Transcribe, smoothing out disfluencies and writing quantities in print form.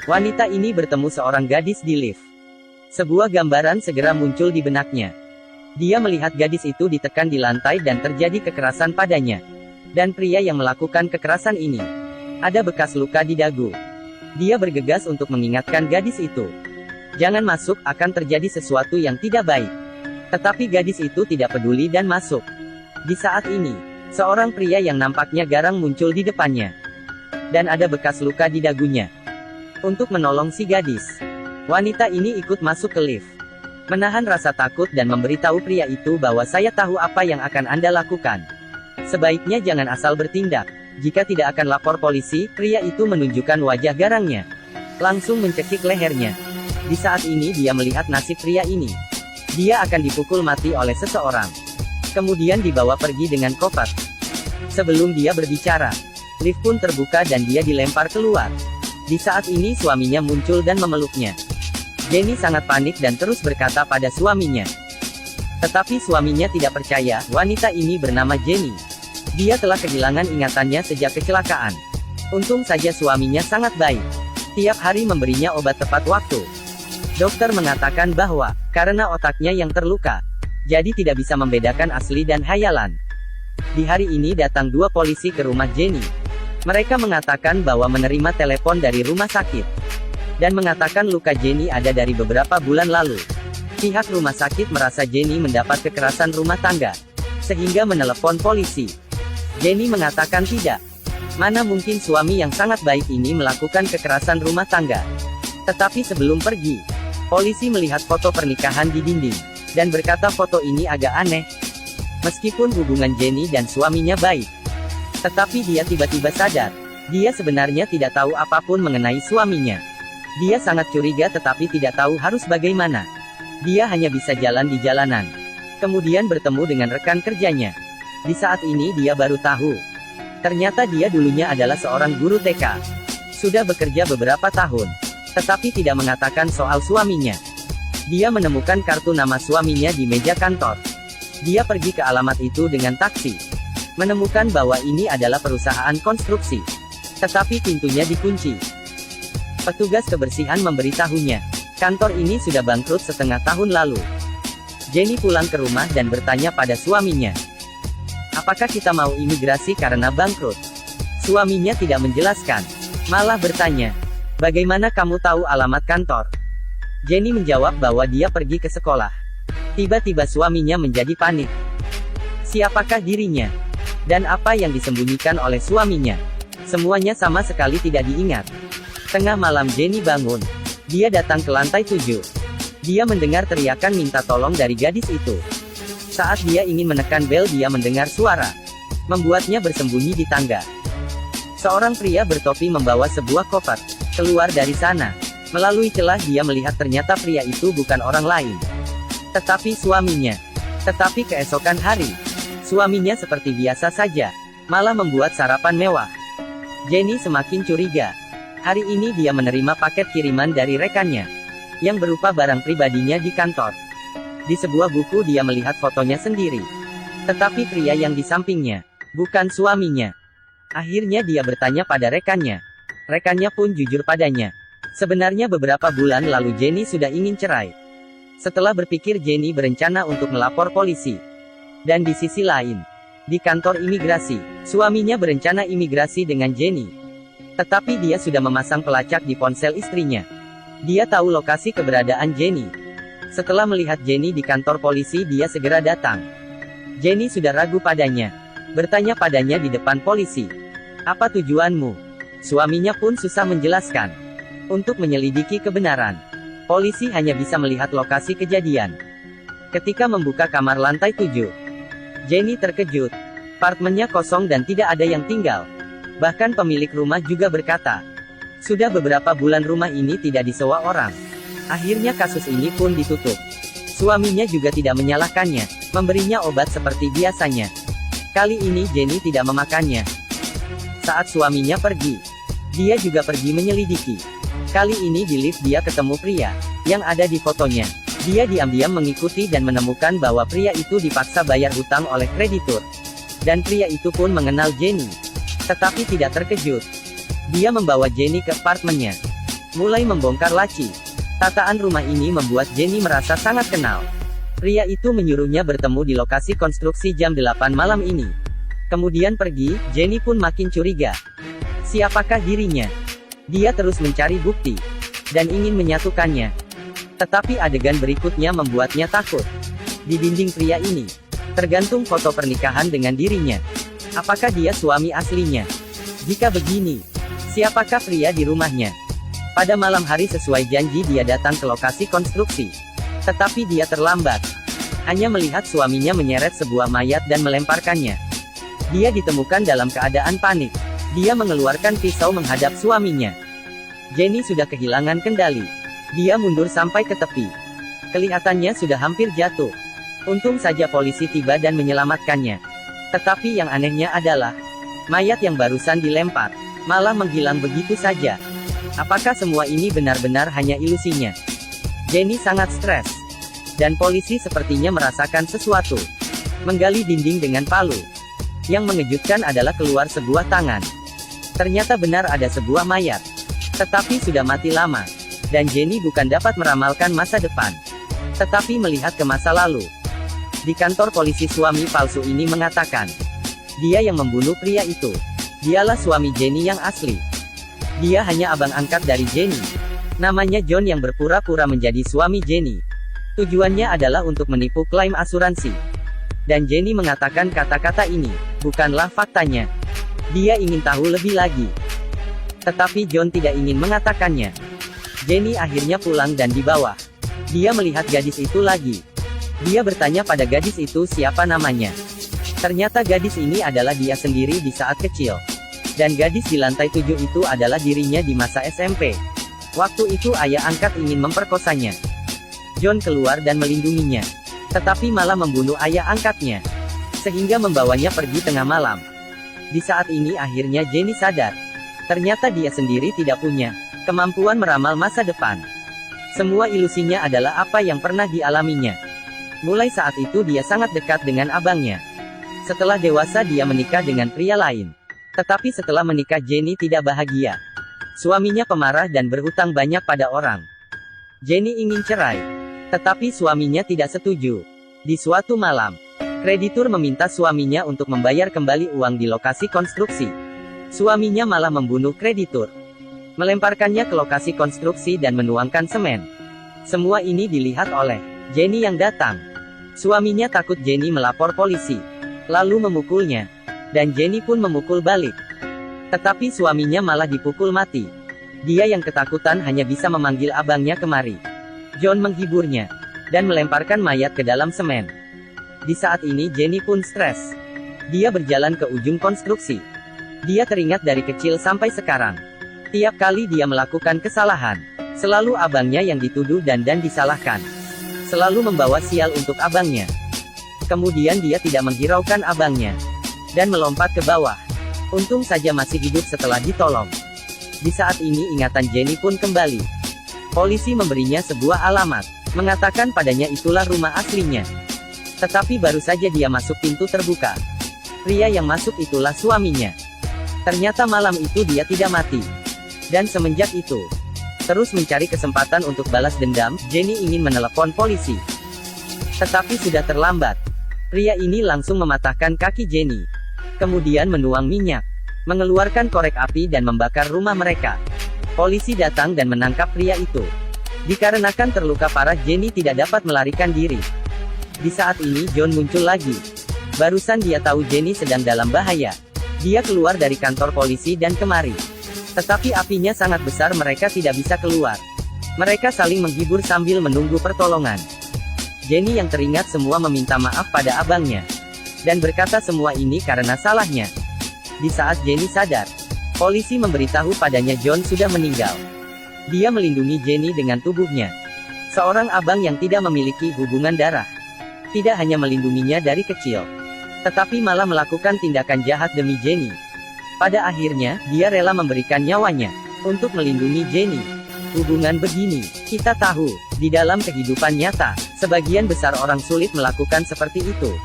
Wanita ini bertemu seorang gadis di lift. Sebuah gambaran segera muncul di benaknya. Dia melihat gadis itu ditekan di lantai dan terjadi kekerasan padanya. Dan pria yang melakukan kekerasan ini ada bekas luka di dagu. Dia bergegas untuk mengingatkan gadis itu. Jangan masuk, akan terjadi sesuatu yang tidak baik. Tetapi gadis itu tidak peduli dan masuk. Di saat ini, seorang pria yang nampaknya garang muncul di depannya. Dan ada bekas luka di dagunya. Untuk menolong si gadis, wanita ini ikut masuk ke lift. Menahan rasa takut dan memberitahu pria itu bahwa saya tahu apa yang akan Anda lakukan. Sebaiknya jangan asal bertindak. Jika tidak akan lapor polisi, pria itu menunjukkan wajah garangnya. Langsung mencekik lehernya. Di saat ini dia melihat nasib pria ini. Dia akan dipukul mati oleh seseorang. Kemudian dibawa pergi dengan koper. Sebelum dia berbicara, lift pun terbuka dan dia dilempar keluar. Di saat ini suaminya muncul dan memeluknya. Jenny sangat panik dan terus berkata pada suaminya. Tetapi suaminya tidak percaya. Wanita ini bernama Jenny. Dia telah kehilangan ingatannya sejak kecelakaan. Untung saja suaminya sangat baik. Tiap hari memberinya obat tepat waktu. Dokter mengatakan bahwa, karena otaknya yang terluka, jadi tidak bisa membedakan asli dan hayalan. Di hari ini datang dua polisi ke rumah Jenny. Mereka mengatakan bahwa menerima telepon dari rumah sakit. Dan mengatakan luka Jenny ada dari beberapa bulan lalu. Pihak rumah sakit merasa Jenny mendapat kekerasan rumah tangga, sehingga menelepon polisi. Jenny mengatakan tidak. Mana mungkin suami yang sangat baik ini melakukan kekerasan rumah tangga. Tetapi sebelum pergi, polisi melihat foto pernikahan di dinding, dan berkata foto ini agak aneh. Meskipun hubungan Jenny dan suaminya baik, tetapi dia tiba-tiba sadar, dia sebenarnya tidak tahu apapun mengenai suaminya. Dia sangat curiga tetapi tidak tahu harus bagaimana. Dia hanya bisa jalan di jalanan. Kemudian bertemu dengan rekan kerjanya. Di saat ini dia baru tahu. Ternyata dia dulunya adalah seorang guru TK. Sudah bekerja beberapa tahun. Tetapi tidak mengatakan soal suaminya. Dia menemukan kartu nama suaminya di meja kantor. Dia pergi ke alamat itu dengan taksi. Menemukan bahwa ini adalah perusahaan konstruksi. Tetapi pintunya dikunci. Petugas kebersihan memberitahunya, kantor ini sudah bangkrut setengah tahun lalu. Jenny pulang ke rumah dan bertanya pada suaminya. Apakah kita mau imigrasi karena bangkrut? Suaminya tidak menjelaskan. Malah bertanya, bagaimana kamu tahu alamat kantor? Jenny menjawab bahwa dia pergi ke sekolah. Tiba-tiba suaminya menjadi panik. Siapakah dirinya? Dan apa yang disembunyikan oleh suaminya? Semuanya sama sekali tidak diingat. Tengah malam Jenny bangun. Dia datang ke lantai 7. Dia mendengar teriakan minta tolong dari gadis itu. Saat dia ingin menekan bel dia mendengar suara. Membuatnya bersembunyi di tangga. Seorang pria bertopi membawa sebuah koper. Keluar dari sana. Melalui celah dia melihat ternyata pria itu bukan orang lain. Tetapi suaminya. Tetapi keesokan hari, suaminya seperti biasa saja. Malah membuat sarapan mewah. Jenny semakin curiga. Hari ini dia menerima paket kiriman dari rekannya, yang berupa barang pribadinya di kantor. Di sebuah buku dia melihat fotonya sendiri. Tetapi pria yang di sampingnya, bukan suaminya. Akhirnya dia bertanya pada rekannya. Rekannya pun jujur padanya. Sebenarnya beberapa bulan lalu Jenny sudah ingin cerai. Setelah berpikir Jenny berencana untuk melapor polisi. Dan di sisi lain, di kantor imigrasi, suaminya berencana imigrasi dengan Jenny. Tetapi dia sudah memasang pelacak di ponsel istrinya. Dia tahu lokasi keberadaan Jenny. Setelah melihat Jenny di kantor polisi dia segera datang. Jenny sudah ragu padanya. Bertanya padanya di depan polisi. Apa tujuanmu? Suaminya pun susah menjelaskan. Untuk menyelidiki kebenaran, polisi hanya bisa melihat lokasi kejadian. Ketika membuka kamar lantai 7, Jenny terkejut. Apartemennya kosong dan tidak ada yang tinggal. Bahkan pemilik rumah juga berkata, sudah beberapa bulan rumah ini tidak disewa orang. Akhirnya kasus ini pun ditutup. Suaminya juga tidak menyalahkannya, memberinya obat seperti biasanya. Kali ini Jenny tidak memakannya. Saat suaminya pergi, dia juga pergi menyelidiki. Kali ini di lift dia ketemu pria yang ada di fotonya. Dia diam-diam mengikuti dan menemukan bahwa pria itu dipaksa bayar hutang oleh kreditur. Dan pria itu pun mengenal Jenny. Tetapi tidak terkejut. Dia membawa Jenny ke apartemennya. mulai membongkar laci. Tataan rumah ini membuat Jenny merasa sangat kenal. Pria itu menyuruhnya bertemu di lokasi konstruksi jam 8 malam ini. Kemudian pergi, Jenny pun makin curiga. Siapakah dirinya? Dia terus mencari bukti, dan ingin menyatukannya. Tetapi adegan berikutnya membuatnya takut. Di dinding pria ini, tergantung foto pernikahan dengan dirinya. Apakah dia suami aslinya? Jika begini, siapakah pria di rumahnya? Pada malam hari sesuai janji dia datang ke lokasi konstruksi. Tetapi dia terlambat. Hanya melihat suaminya menyeret sebuah mayat dan melemparkannya. Dia ditemukan dalam keadaan panik. Dia mengeluarkan pisau menghadap suaminya. Jenny sudah kehilangan kendali. Dia mundur sampai ke tepi. Kelihatannya sudah hampir jatuh. Untung saja polisi tiba dan menyelamatkannya. Tetapi yang anehnya adalah, mayat yang barusan dilempar malah menghilang begitu saja. Apakah semua ini benar-benar hanya ilusinya? Jenny sangat stres. Dan polisi sepertinya merasakan sesuatu. Menggali dinding dengan palu. Yang mengejutkan adalah keluar sebuah tangan. Ternyata benar ada sebuah mayat. Tetapi sudah mati lama. Dan Jenny bukan dapat meramalkan masa depan, tetapi melihat ke masa lalu. Di kantor polisi suami palsu ini mengatakan, dia yang membunuh pria itu. Dialah suami Jenny yang asli. Dia hanya abang angkat dari Jenny. Namanya John yang berpura-pura menjadi suami Jenny. Tujuannya adalah untuk menipu klaim asuransi. Dan Jenny mengatakan kata-kata ini, bukanlah faktanya. Dia ingin tahu lebih lagi. Tetapi John tidak ingin mengatakannya. Jenny akhirnya pulang dan di bawah. Dia melihat gadis itu lagi. Dia bertanya pada gadis itu siapa namanya. Ternyata gadis ini adalah dia sendiri di saat kecil. Dan gadis di lantai 7 itu adalah dirinya di masa SMP. Waktu itu ayah angkat ingin memperkosanya. John keluar dan melindunginya. Tetapi malah membunuh ayah angkatnya. Sehingga membawanya pergi tengah malam. Di saat ini akhirnya Jenny sadar. Ternyata dia sendiri tidak punya kemampuan meramal masa depan. Semua ilusinya adalah apa yang pernah dialaminya. Mulai saat itu dia sangat dekat dengan abangnya. Setelah dewasa dia menikah dengan pria lain. Tetapi setelah menikah Jenny tidak bahagia. Suaminya pemarah dan berhutang banyak pada orang. Jenny ingin cerai. Tetapi suaminya tidak setuju. Di suatu malam, kreditur meminta suaminya untuk membayar kembali uang di lokasi konstruksi. Suaminya malah membunuh kreditur. Melemparkannya ke lokasi konstruksi dan menuangkan semen. Semua ini dilihat oleh Jenny yang datang. Suaminya takut Jenny melapor polisi. Lalu memukulnya. Dan Jenny pun memukul balik. Tetapi suaminya malah dipukul mati. Dia yang ketakutan hanya bisa memanggil abangnya kemari. John menghiburnya. Dan melemparkan mayat ke dalam semen. Di saat ini Jenny pun stres. Dia berjalan ke ujung konstruksi. Dia teringat dari kecil sampai sekarang. Tiap kali dia melakukan kesalahan, selalu abangnya yang dituduh dan disalahkan. Selalu membawa sial untuk abangnya. Kemudian dia tidak menghiraukan abangnya. Dan melompat ke bawah. Untung saja masih hidup setelah ditolong. Di saat ini ingatan Jenny pun kembali. Polisi memberinya sebuah alamat. Mengatakan padanya itulah rumah aslinya. Tetapi baru saja dia masuk pintu terbuka. Pria yang masuk itulah suaminya. Ternyata malam itu dia tidak mati. Dan semenjak itu, terus mencari kesempatan untuk balas dendam, Jenny ingin menelepon polisi. Tetapi sudah terlambat. Pria ini langsung mematahkan kaki Jenny. Kemudian menuang minyak, mengeluarkan korek api dan membakar rumah mereka. Polisi datang dan menangkap pria itu. Dikarenakan terluka parah Jenny tidak dapat melarikan diri. Di saat ini John muncul lagi. Barusan dia tahu Jenny sedang dalam bahaya. Dia keluar dari kantor polisi dan kemari. Tetapi apinya sangat besar mereka tidak bisa keluar. Mereka saling menghibur sambil menunggu pertolongan. Jenny yang teringat semua meminta maaf pada abangnya. Dan berkata semua ini karena salahnya. Di saat Jenny sadar, polisi memberitahu padanya John sudah meninggal. Dia melindungi Jenny dengan tubuhnya. Seorang abang yang tidak memiliki hubungan darah. Tidak hanya melindunginya dari kecil, tetapi malah melakukan tindakan jahat demi Jenny. Pada akhirnya, dia rela memberikan nyawanya untuk melindungi Jenny. Hubungan begini, kita tahu, di dalam kehidupan nyata, sebagian besar orang sulit melakukan seperti itu.